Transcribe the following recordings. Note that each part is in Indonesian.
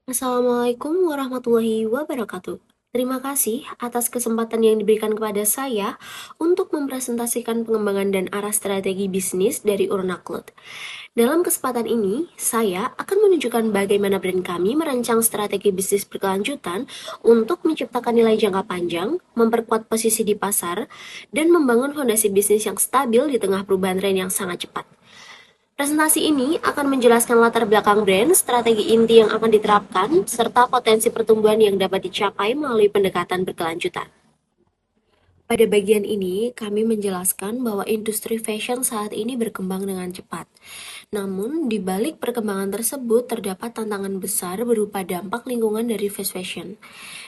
Assalamualaikum warahmatullahi wabarakatuh. Terima kasih atas kesempatan yang diberikan kepada saya untuk mempresentasikan pengembangan dan arah strategi bisnis dari Urna Cloud. Dalam kesempatan ini, saya akan menunjukkan bagaimana brand kami merancang strategi bisnis berkelanjutan untuk menciptakan nilai jangka panjang, memperkuat posisi di pasar, dan membangun fondasi bisnis yang stabil di tengah perubahan tren yang sangat cepat. Presentasi ini akan menjelaskan latar belakang brand, strategi inti yang akan diterapkan, serta potensi pertumbuhan yang dapat dicapai melalui pendekatan berkelanjutan. Pada bagian ini, kami menjelaskan bahwa industri fashion saat ini berkembang dengan cepat. Namun, di balik perkembangan tersebut terdapat tantangan besar berupa dampak lingkungan dari fast fashion.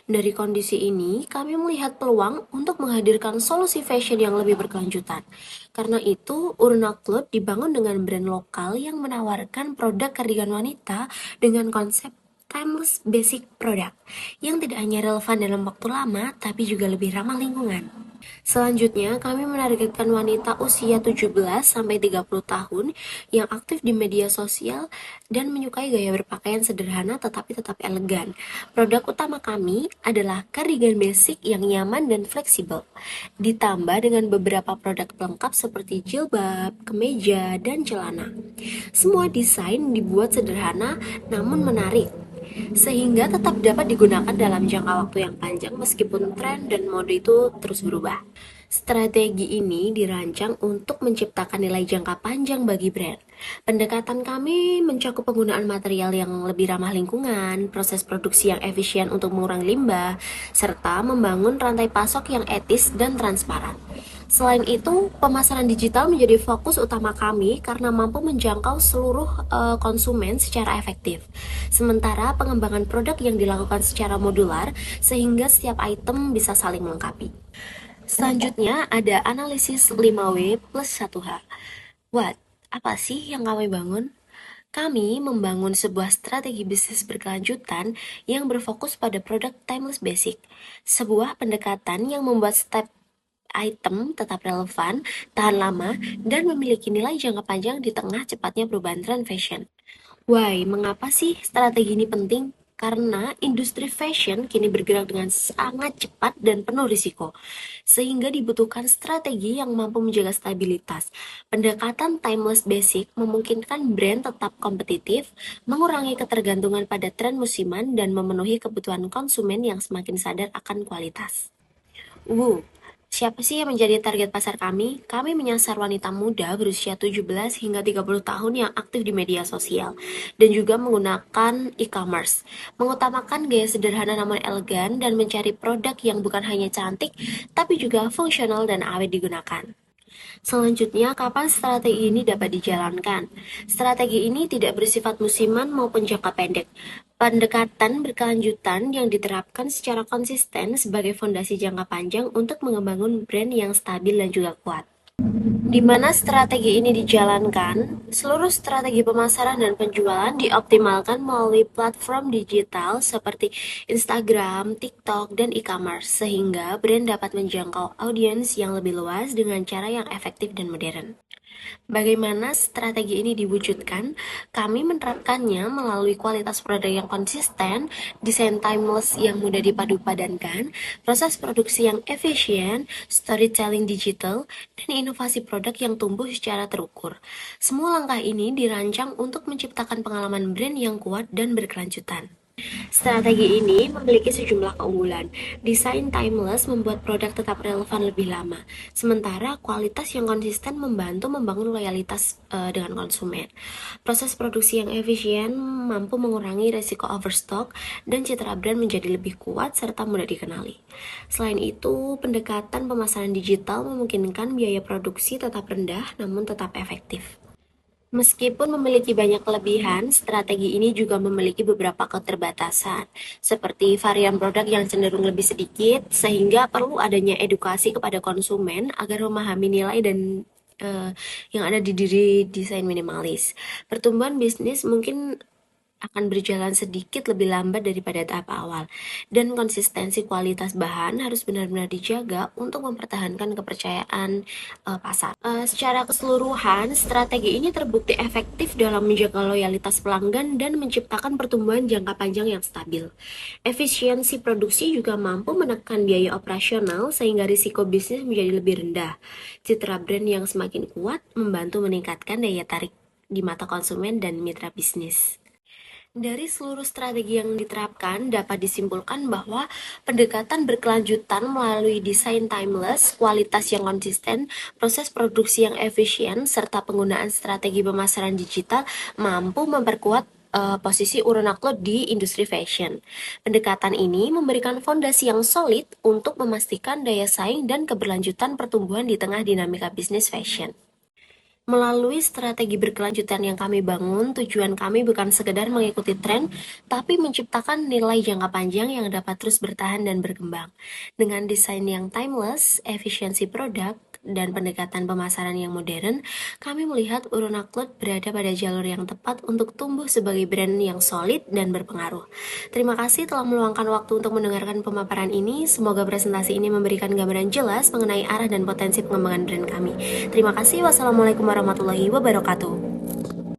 Dari kondisi ini, kami melihat peluang untuk menghadirkan solusi fashion yang lebih berkelanjutan. Karena itu, Urna Club dibangun dengan brand lokal yang menawarkan produk kardigan wanita dengan konsep timeless basic product yang tidak hanya relevan dalam waktu lama, tapi juga lebih ramah lingkungan. Selanjutnya, kami menargetkan wanita usia 17-30 tahun yang aktif di media sosial dan menyukai gaya berpakaian sederhana tetapi tetap elegan. Produk utama kami adalah cardigan basic yang nyaman dan fleksibel, ditambah dengan beberapa produk pelengkap seperti jilbab, kemeja, dan celana. Semua desain dibuat sederhana namun menarik, sehingga tetap dapat digunakan dalam jangka waktu yang panjang meskipun tren dan mode itu terus berubah. Strategi ini dirancang untuk menciptakan nilai jangka panjang bagi brand. Pendekatan kami mencakup penggunaan material yang lebih ramah lingkungan, proses produksi yang efisien untuk mengurangi limbah, serta membangun rantai pasok yang etis dan transparan. Selain itu, pemasaran digital menjadi fokus utama kami karena mampu menjangkau seluruh konsumen secara efektif. Sementara pengembangan produk yang dilakukan secara modular sehingga setiap item bisa saling melengkapi. Selanjutnya ada analisis 5W plus 1H. What? Apa sih yang kami bangun? Kami membangun sebuah strategi bisnis berkelanjutan yang berfokus pada produk timeless basic. Sebuah pendekatan yang membuat setiap item tetap relevan, tahan lama, dan memiliki nilai jangka panjang di tengah cepatnya perubahan tren fashion. Why, mengapa sih strategi ini penting? Karena industri fashion kini bergerak dengan sangat cepat dan penuh risiko, sehingga dibutuhkan strategi yang mampu menjaga stabilitas. Pendekatan timeless basic memungkinkan brand tetap kompetitif, mengurangi ketergantungan pada tren musiman, dan memenuhi kebutuhan konsumen yang semakin sadar akan kualitas. Siapa sih yang menjadi target pasar kami? Kami menyasar wanita muda berusia 17 hingga 30 tahun yang aktif di media sosial dan juga menggunakan e-commerce. Mengutamakan gaya sederhana namun elegan dan mencari produk yang bukan hanya cantik tapi juga fungsional dan awet digunakan. Selanjutnya, kapan strategi ini dapat dijalankan? Strategi ini tidak bersifat musiman maupun jangka pendek. Pendekatan berkelanjutan yang diterapkan secara konsisten sebagai fondasi jangka panjang untuk mengembangkan brand yang stabil dan juga kuat. Di mana strategi ini dijalankan, seluruh strategi pemasaran dan penjualan dioptimalkan melalui platform digital seperti Instagram, TikTok, dan e-commerce, sehingga brand dapat menjangkau audiens yang lebih luas dengan cara yang efektif dan modern. Bagaimana strategi ini diwujudkan? Kami menerapkannya melalui kualitas produk yang konsisten, desain timeless yang mudah dipadupadankan, proses produksi yang efisien, storytelling digital, dan inovasi produk yang tumbuh secara terukur. Semua langkah ini dirancang untuk menciptakan pengalaman brand yang kuat dan berkelanjutan. Strategi ini memiliki sejumlah keunggulan. Desain timeless membuat produk tetap relevan lebih lama, sementara kualitas yang konsisten membantu membangun loyalitas dengan konsumen. Proses produksi yang efisien mampu mengurangi resiko overstock dan citra brand menjadi lebih kuat serta mudah dikenali. Selain itu, pendekatan pemasaran digital memungkinkan biaya produksi tetap rendah namun tetap efektif. Meskipun memiliki banyak kelebihan, strategi ini juga memiliki beberapa keterbatasan, seperti varian produk yang cenderung lebih sedikit, sehingga perlu adanya edukasi kepada konsumen agar memahami nilai dan yang ada di diri desain minimalis. Pertumbuhan bisnis mungkin akan berjalan sedikit lebih lambat daripada tahap awal, dan konsistensi kualitas bahan harus benar-benar dijaga untuk mempertahankan kepercayaan pasar. Secara keseluruhan, strategi ini terbukti efektif dalam menjaga loyalitas pelanggan dan menciptakan pertumbuhan jangka panjang yang stabil. Efisiensi produksi juga mampu menekan biaya operasional sehingga risiko bisnis menjadi lebih rendah. Citra brand yang semakin kuat membantu meningkatkan daya tarik di mata konsumen dan mitra bisnis. Dari seluruh strategi yang diterapkan, dapat disimpulkan bahwa pendekatan berkelanjutan melalui desain timeless, kualitas yang konsisten, proses produksi yang efisien, serta penggunaan strategi pemasaran digital mampu memperkuat posisi Uronaclo di industri fashion. Pendekatan ini memberikan fondasi yang solid untuk memastikan daya saing dan keberlanjutan pertumbuhan di tengah dinamika bisnis fashion. Melalui strategi berkelanjutan yang kami bangun, tujuan kami bukan sekedar mengikuti tren, tapi menciptakan nilai jangka panjang yang dapat terus bertahan dan berkembang. Dengan desain yang timeless, efisiensi produk, dan pendekatan pemasaran yang modern, kami melihat Uruna Cloud berada pada jalur yang tepat untuk tumbuh sebagai brand yang solid dan berpengaruh. Terima kasih telah meluangkan waktu untuk mendengarkan pemaparan ini. Semoga presentasi ini memberikan gambaran jelas mengenai arah dan potensi pengembangan brand kami. Terima kasih. Wassalamualaikum warahmatullahi wabarakatuh.